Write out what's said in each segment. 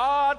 8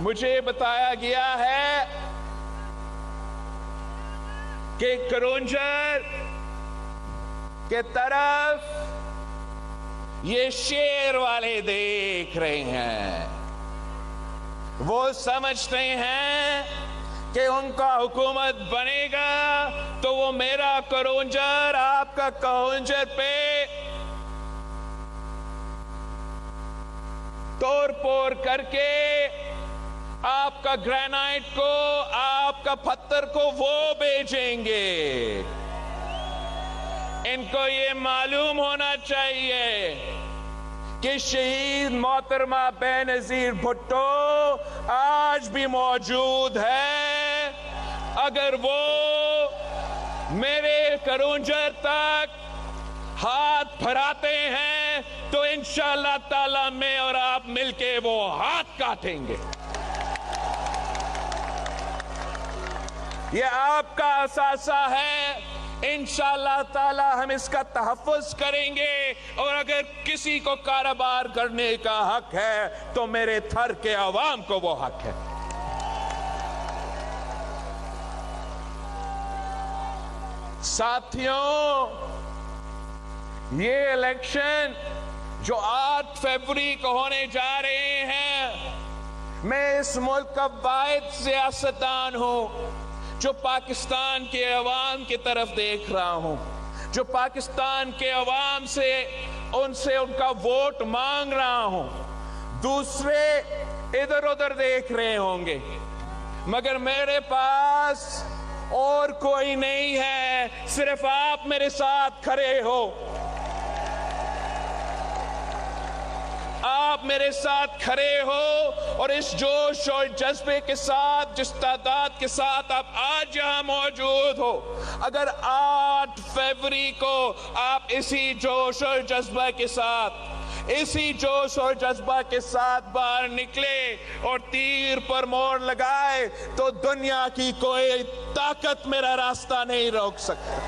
مجھے بتایا گیا ہے کہ کرونجر کے طرف یہ شیر والے دیکھ رہے ہیں. وہ سمجھتے ہیں کہ ان کا حکومت بنے گا تو وہ میرا کرونجر آپ کا کرونجر پہ توڑ پھوڑ کر کے آپ کا گرینائٹ کو، آپ کا پتھر کو وہ بیچیں گے. ان کو یہ معلوم ہونا چاہیے کہ شہید محترمہ بینظیر بھٹو آج بھی موجود ہے. اگر وہ میرے کرونجر تک ہاتھ پھراتے ہیں تو انشاءاللہ تعالی میں اور آپ مل کے وہ ہاتھ کاٹیں گے. یہ آپ کا اثاثہ ہے. انشاءاللہ تعالی ہم اس کا تحفظ کریں گے، اور اگر کسی کو کاروبار کرنے کا حق ہے تو میرے تھر کے عوام کو وہ حق ہے. ساتھیوں، یہ الیکشن جو 8 فروری کو ہونے جا رہے ہیں، میں اس ملک کا واحد سیاستدان ہوں جو پاکستان کے عوام کی طرف دیکھ رہا ہوں، جو پاکستان کے عوام سے ان کا ووٹ مانگ رہا ہوں. دوسرے ادھر ادھر دیکھ رہے ہوں گے، مگر میرے پاس اور کوئی نہیں ہے، صرف آپ میرے ساتھ کھڑے ہو. آپ میرے ساتھ کھڑے ہو اور اس جوش اور جذبے کے ساتھ، جس تعداد کے ساتھ آپ آج یہاں موجود ہو، اگر 8 فروری کو آپ اسی جوش اور جذبہ کے ساتھ، اسی جوش اور جذبہ کے ساتھ باہر نکلے اور تیر پر موڑ لگائے تو دنیا کی کوئی طاقت میرا راستہ نہیں روک سکتا.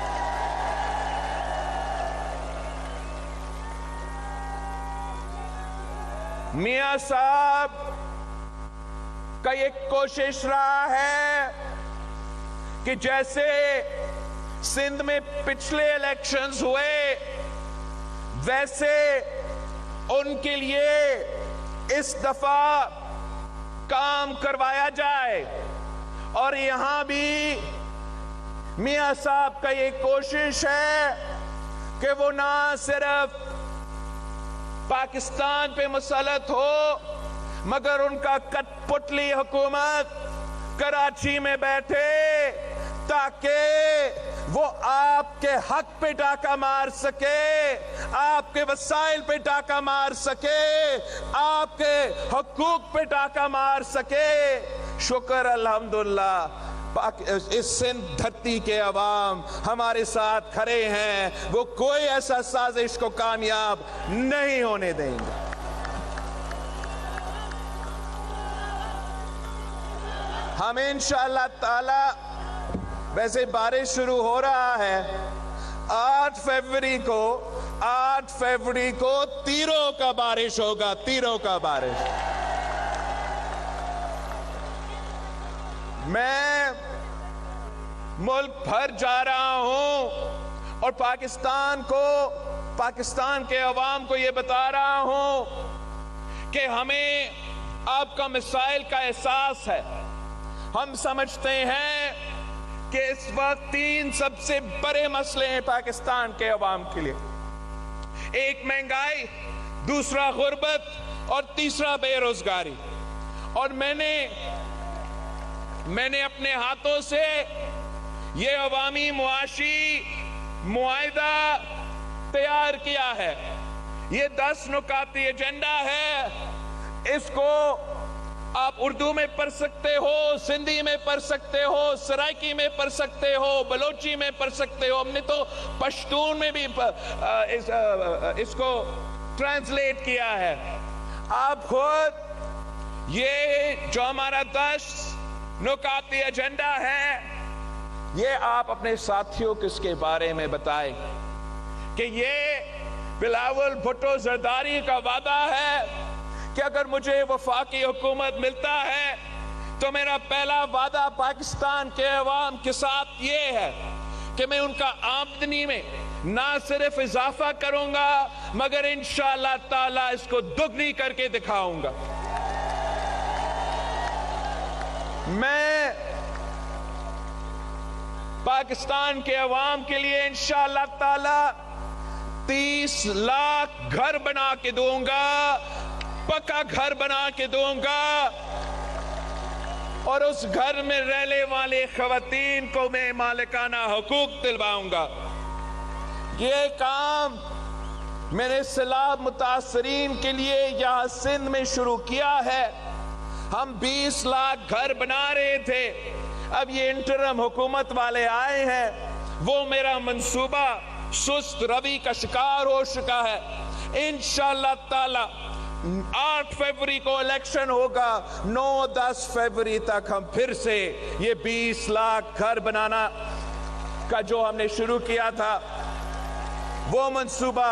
میاں صاحب کا ایک کوشش رہا ہے کہ جیسے سندھ میں پچھلے الیکشنز ہوئے ویسے ان کے لیے اس دفعہ کام کروایا جائے. اور یہاں بھی میاں صاحب کا یہ کوشش ہے کہ وہ نہ صرف پاکستان پہ مسلط ہو، مگر ان کا کٹ پتلی حکومت کراچی میں بیٹھے تاکہ وہ آپ کے حق پہ ڈاکہ مار سکے، آپ کے وسائل پہ ڈاکہ مار سکے، آپ کے حقوق پہ ڈاکہ مار سکے. شکر الحمدللہ اس سندھ دھرتی کے عوام ہمارے ساتھ کھڑے ہیں، وہ کوئی ایسا سازش کو کامیاب نہیں ہونے دیں گے. ہم انشاءاللہ تعالی، ویسے بارش شروع ہو رہا ہے، 8 فروری کو تیروں کا بارش ہوگا، تیروں کا بارش. میں ملک بھر جا رہا ہوں اور پاکستان کے عوام کو یہ بتا رہا ہوں کہ ہمیں آپ کا مسائل کا احساس ہے. ہم سمجھتے ہیں کہ اس وقت 3 سب سے بڑے مسئلے ہیں پاکستان کے عوام کے لیے. ایک مہنگائی، دوسرا غربت اور تیسرا بے روزگاری. اور میں نے اپنے ہاتھوں سے یہ عوامی معاشی معاہدہ تیار کیا ہے. یہ 10 نکاتی ایجنڈا ہے. اس کو آپ اردو میں پڑھ سکتے ہو، سندھی میں پڑھ سکتے ہو، سرائکی میں پڑھ سکتے ہو، بلوچی میں پڑھ سکتے ہو. ہم نے تو پشتون میں بھی اس کو ٹرانسلیٹ کیا ہے. آپ خود یہ جو ہمارا 10 نکاتی ایجنڈا ہے، یہ آپ اپنے ساتھیوں کس کے بارے میں بتائیں کہ یہ بلاول بھٹو زرداری کا وعدہ ہے کہ اگر مجھے وفاقی حکومت ملتا ہے تو میرا پہلا وعدہ پاکستان کے عوام کے ساتھ یہ ہے کہ میں ان کا آمدنی میں نہ صرف اضافہ کروں گا مگر انشاءاللہ تعالیٰ اس کو دگنی کر کے دکھاؤں گا. میں پاکستان کے عوام کے لیے انشاءاللہ تعالیٰ 30 لاکھ گھر بنا کے دوں گا, پکا گھر بنا کے دوں گا, اور اس گھر میں رہنے والے خواتین کو میں مالکانہ حقوق دلواؤں گا. یہ کام میں نے سیلاب متاثرین کے لیے یہاں سندھ میں شروع کیا ہے. ہم 20 لاکھ گھر بنا رہے تھے, اب یہ انٹرم حکومت والے آئے ہیں, وہ میرا منصوبہ سست روی کا شکار ہو چکا ہے. انشاءاللہ تعالی 8 فروری کو الیکشن ہوگا, 9-10 فروری تک ہم پھر سے یہ 20 لاکھ گھر بنانا کا جو ہم نے شروع کیا تھا وہ منصوبہ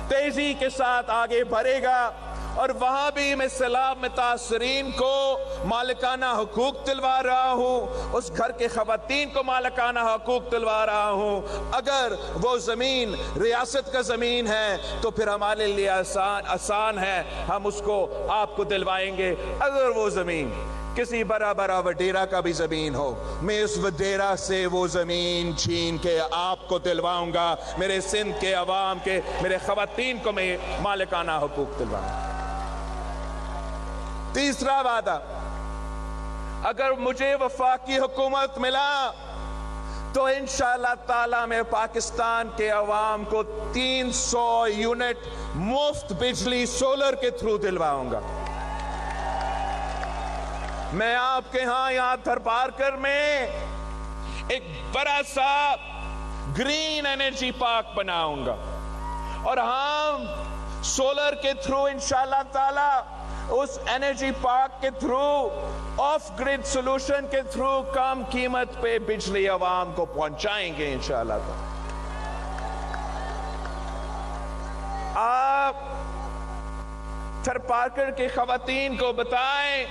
تیزی کے ساتھ آگے بڑھے گا, اور وہاں بھی میں سیلاب متاثرین کو مالکانہ حقوق دلوا رہا ہوں, اس گھر کے خواتین کو مالکانہ حقوق دلوا رہا ہوں. اگر وہ زمین ریاست کا زمین ہے تو پھر ہمارے لیے آسان ہے, ہم اس کو آپ کو دلوائیں گے. اگر وہ زمین کسی بڑا وڈیرا کا بھی زمین ہو, میں اس وڈیرا سے وہ زمین چھین کے آپ کو دلواؤں گا. میرے سندھ کے عوام کے, میرے خواتین کو میں مالکانہ حقوق دلواؤں گا. تیسرا وعدہ, اگر مجھے وفاقی حکومت ملا تو انشاءاللہ تعالیٰ میں پاکستان کے عوام کو 300 یونٹ مفت بجلی سولر کے تھرو دلواؤں گا. میں آپ کے ہاں یہاں تھرپارکر میں ایک بڑا سا گرین انرجی پارک بناؤں گا, اور ہم سولر کے تھرو انشاءاللہ تعالی اس انرجی پارک کے تھرو آف گریڈ سولوشن کے تھرو کم قیمت پہ بجلی عوام کو پہنچائیں گے انشاءاللہ تعالی. آپ تھرپارکر کی خواتین کو بتائیں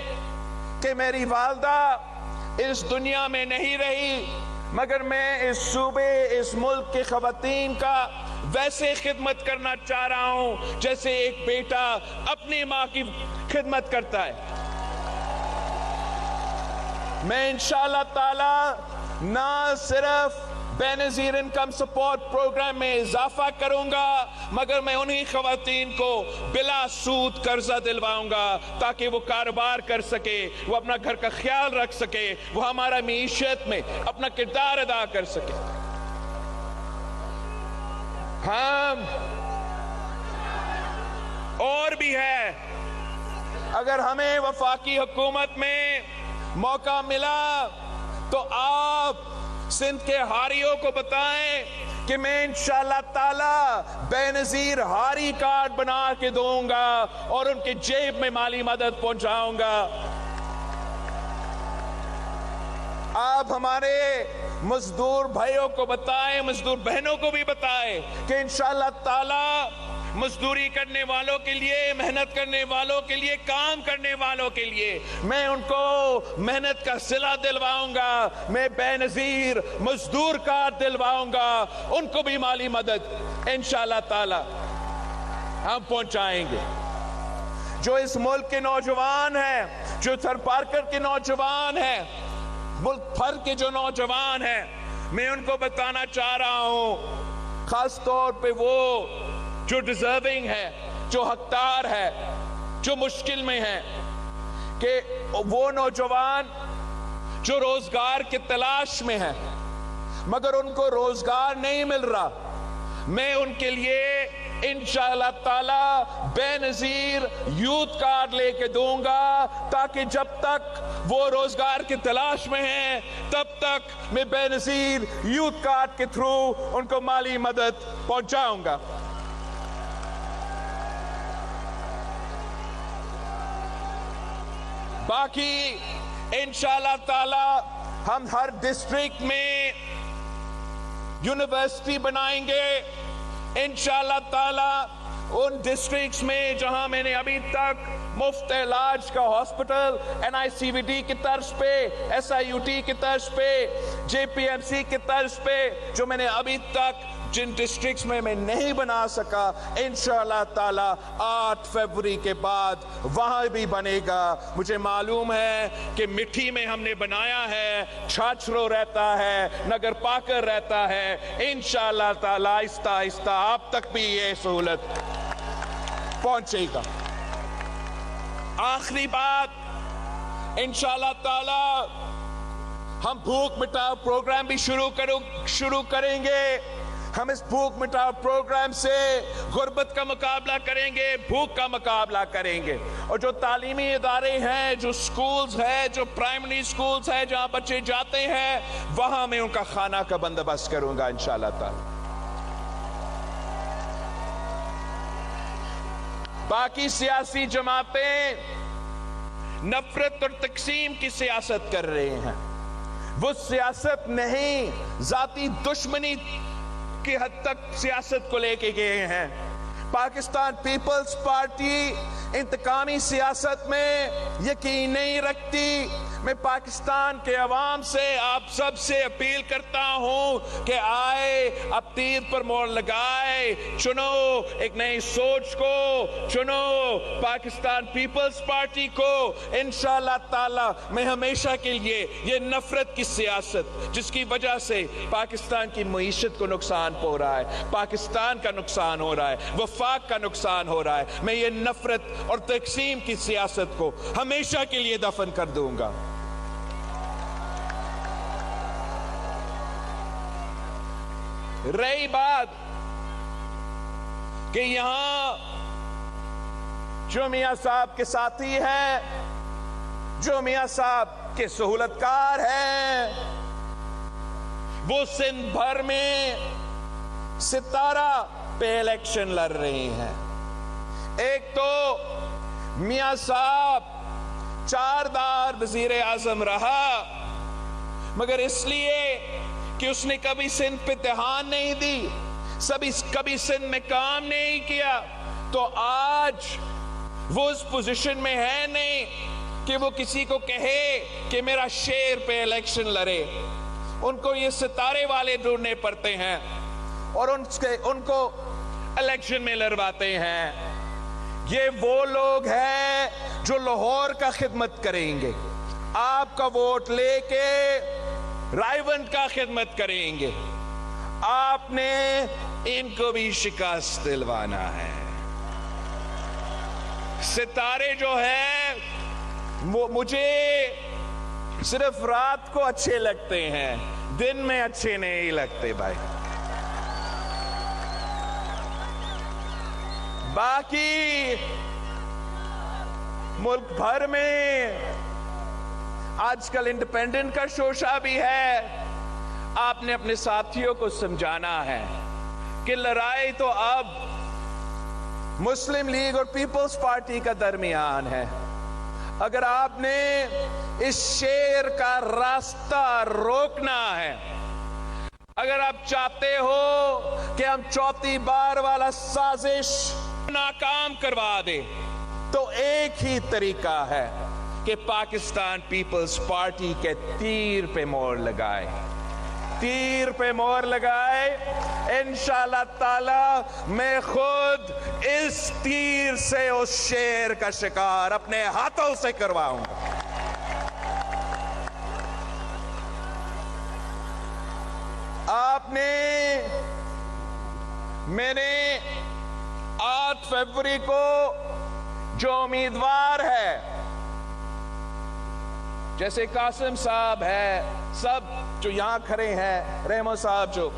کہ میری والدہ اس دنیا میں نہیں رہی, مگر میں اس صوبے, اس ملک کی خواتین کا ویسے خدمت کرنا چاہ رہا ہوں جیسے ایک بیٹا اپنی ماں کی خدمت کرتا ہے. میں انشاءاللہ تعالی نہ صرف بے نظیر انکم سپورٹ پروگرام میں اضافہ کروں گا, مگر میں انہی خواتین کو بلا سود قرضہ دلواؤں گا تاکہ وہ کاروبار کر سکے, وہ اپنا گھر کا خیال رکھ سکے, وہ ہمارا معیشت میں اپنا کردار ادا کر سکے. ہم اور بھی ہے, اگر ہمیں وفاقی حکومت میں موقع ملا تو آپ سندھ کے ہاریوں کو بتائیں کہ میں انشاءاللہ تعالی بے نظیر ہاری کارڈ بنا کے دوں گا اور ان کی جیب میں مالی مدد پہنچاؤں گا. آپ ہمارے مزدور بھائیوں کو بتائیں, مزدور بہنوں کو بھی بتائیں کہ انشاءاللہ تعالی مزدوری کرنے والوں کے لیے, محنت کرنے والوں کے لیے, کام کرنے والوں کے لیے میں ان کو محنت کا صلہ دلواؤں گا, میں بے نظیر مزدور کارڈ دلواؤں گا, ان کو بھی مالی مدد انشاءاللہ تعالی ہم پہنچائیں گے. جو اس ملک کے نوجوان ہیں, جو تھرپارکر کے نوجوان ہیں, ملک بھر کے جو نوجوان ہیں, میں ان کو بتانا چاہ رہا ہوں, خاص طور پہ وہ جو ڈیزرونگ ہے, جو حقدار ہے, جو مشکل میں ہے, کہ وہ نوجوان جو روزگار کی تلاش میں ہیں مگر ان کو روزگار نہیں مل رہا, میں ان کے لیے انشاءاللہ تعالی بے نظیر یوتھ کارڈ لے کے دوں گا تاکہ جب تک وہ روزگار کی تلاش میں ہیں تب تک میں بے نظیر یوتھ کارڈ کے تھرو ان کو مالی مدد پہنچاؤں گا. باقی انشاءاللہ تعالی ہم ہر ڈسٹرکٹ میں یونیورسٹی بنائیں گے, انشاءاللہ تعالی ان ڈسٹرکٹس میں جہاں میں نے ابھی تک مفت علاج کا ہاسپٹل NICVD کی طرز پہ, SIUT کی طرز پہ, JPMC کی طرز پہ جو میں نے ابھی تک جن ڈسٹرکٹس میں نہیں بنا سکا, انشاءاللہ تعالی 8 فروری کے بعد وہاں بھی بنے گا. مجھے معلوم ہے کہ مٹھی میں ہم نے بنایا ہے, چھاچرو رہتا ہے, نگر پاکر رہتا ہے. انشاءاللہ تعالی آہستہ آہستہ آپ تک بھی یہ سہولت پہنچے گا. آخری بات, انشاءاللہ تعالی ہم بھوک مٹاؤ پروگرام بھی شروع کریں گے. ہم اس بھوک مٹاؤ پروگرام سے غربت کا مقابلہ کریں گے, بھوک کا مقابلہ کریں گے. اور جو تعلیمی ادارے ہیں, جو سکولز ہیں, جو پرائمری سکولز ہیں جہاں بچے جاتے ہیں, وہاں میں ان کا کھانا کا بندوبست کروں گا انشاءاللہ تعالی. باقی سیاسی جماعتیں نفرت اور تقسیم کی سیاست کر رہے ہیں. وہ سیاست نہیں, ذاتی دشمنی کی حد تک سیاست کو لے کے گئے ہیں. پاکستان پیپلز پارٹی انتقامی سیاست میں یقین نہیں رکھتی. میں پاکستان کے عوام سے, آپ سب سے اپیل کرتا ہوں کہ آئے, اب تیر پر مور لگائے, چنو ایک نئی سوچ کو, چنو پاکستان پیپلز پارٹی کو. انشاءاللہ تعالی میں ہمیشہ کے لیے یہ نفرت کی سیاست جس کی وجہ سے پاکستان کی معیشت کو نقصان ہو رہا ہے, پاکستان کا نقصان ہو رہا ہے, وفاق کا نقصان ہو رہا ہے, میں یہ نفرت اور تقسیم کی سیاست کو ہمیشہ کے لیے دفن کر دوں گا. رہی بات کہ یہاں جو میاں صاحب کے ساتھی ہیں, جو میاں صاحب کے سہولتکار ہیں, وہ سندھ بھر میں 17 پہ الیکشن لڑ رہے ہیں. ایک تو میاں صاحب 4 بار وزیر اعظم رہا, مگر اس لیے کہ اس نے کبھی سندھ پہ دھیان نہیں دی, کبھی سندھ میں کام نہیں کیا, تو آج وہ اس پوزیشن میں ہے نہیں کہ وہ کسی کو کہے کہ میرا شیر پہ الیکشن لڑے. ان کو یہ ستارے والے ڈھونڈنے پڑتے ہیں اور ان کو الیکشن میں لڑواتے ہیں. یہ وہ لوگ ہیں جو لاہور کا خدمت کریں گے, آپ کا ووٹ لے کے رائیونٹ کا خدمت کریں گے. آپ نے ان کو بھی شکست دلوانا ہے. ستارے جو ہیں وہ مجھے صرف رات کو اچھے لگتے ہیں, دن میں اچھے نہیں لگتے بھائی. باقی ملک بھر میں آج کل انڈیپینڈنٹ کا شوشہ بھی ہے. آپ نے اپنے ساتھیوں کو سمجھانا ہے کہ لڑائی تو اب مسلم لیگ اور پیپلز پارٹی کا درمیان ہے. اگر آپ نے اس شیر کا راستہ روکنا ہے, اگر آپ چاہتے ہو کہ ہم 4تھی بار والا سازش ناکام کروا دے, تو ایک ہی طریقہ ہے کہ پاکستان پیپلز پارٹی کے تیر پہ مور لگائے, تیر پہ مور لگائے. انشاءاللہ تعالی میں خود اس تیر سے اس شیر کا شکار اپنے ہاتھوں سے کرواؤں گا. آپ نے, میں نے 8 فروری کو جو امیدوار ہے, جیسے قاسم صاحب ہے, سب جو یہاں کھڑے ہیں, رحمو صاحب جو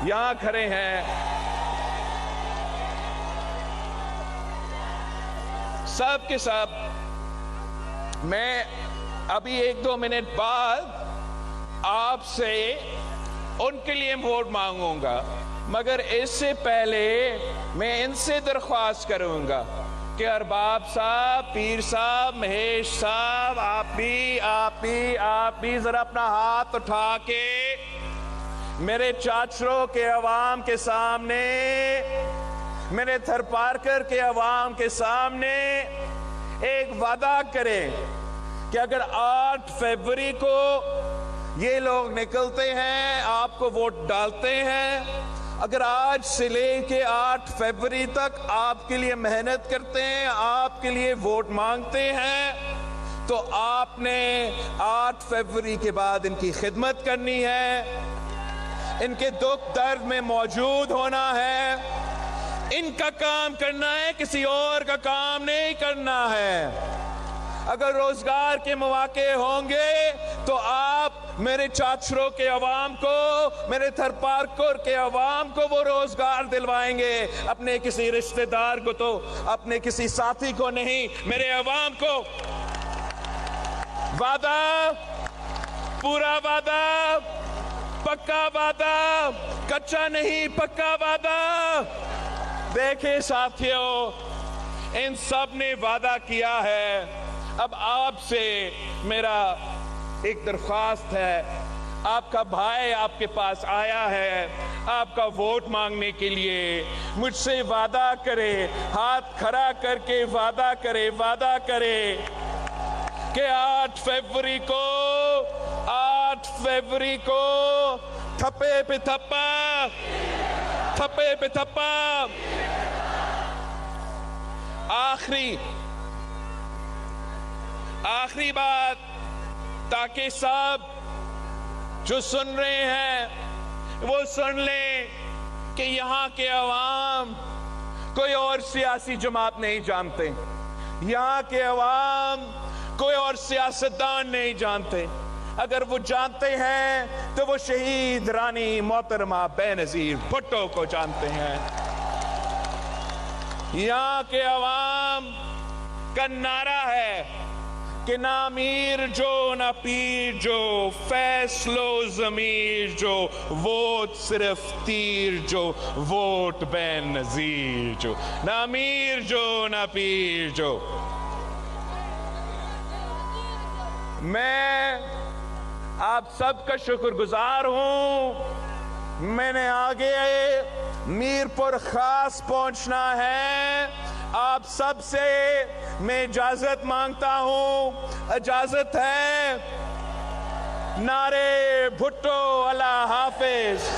یہاں کھڑے ہیں, سب کے سب, میں ابھی 1-2 منٹ بعد آپ سے ان کے لیے ووٹ مانگوں گا, مگر اس سے پہلے میں ان سے درخواست کروں گا کہ ارباب صاحب, پیر صاحب, مہیش صاحب, آپ بھی ذرا اپنا ہاتھ اٹھا کے میرے چاچروں کے عوام کے سامنے میرے تھر پارکر کے عوام کے سامنے ایک وعدہ کریں کہ اگر 8 فروری کو یہ لوگ نکلتے ہیں، آپ کو ووٹ ڈالتے ہیں، اگر آج سے لے کے 8 فروری تک آپ کے لیے محنت کرتے ہیں، آپ کے لیے ووٹ مانگتے ہیں، تو آپ نے 8 فروری کے بعد ان کی خدمت کرنی ہے، ان کے دکھ درد میں موجود ہونا ہے، ان کا کام کرنا ہے، کسی اور کا کام نہیں کرنا ہے۔ اگر روزگار کے مواقع ہوں گے تو آپ میرے چاچروں کے عوام کو، میرے تھر پارکر کے عوام کو وہ روزگار دلوائیں گے، اپنے کسی رشتہ دار کو تو اپنے کسی ساتھی کو نہیں، میرے عوام کو۔ وعدہ، پورا وعدہ، پکا وعدہ، کچا نہیں، پکا وعدہ۔ دیکھیں ساتھیوں، ان سب نے وعدہ کیا ہے۔ اب آپ سے میرا ایک درخواست ہے، آپ کا بھائی آپ کے پاس آیا ہے آپ کا ووٹ مانگنے کے لیے، مجھ سے وعدہ کرے، ہاتھ کھڑا کر کے وعدہ کرے کہ 8 فروری کو تھپے پہ تھپا، آخری بات، تاکہ سب جو سن رہے ہیں وہ سن لیں کہ یہاں کے عوام کوئی اور سیاسی جماعت نہیں جانتے، یہاں کے عوام کوئی اور سیاستدان نہیں جانتے، اگر وہ جانتے ہیں تو وہ شہید رانی محترمہ بے نظیر بھٹو کو جانتے ہیں۔ یہاں کے عوام کا نعرہ ہے کہ نہ امیر جو نہ پیر جو، فیصلو ضمیر جو، ووٹ صرف تیر جو، ووٹ بے نظیر جو، نہ امیر جو نہ پیر جو۔ میں آپ سب کا شکر گزار ہوں، میں نے آگے میر پور خاص پہنچنا ہے، آپ سب سے میں اجازت مانگتا ہوں، اجازت ہے۔ نعرے بھٹو، اللہ حافظ۔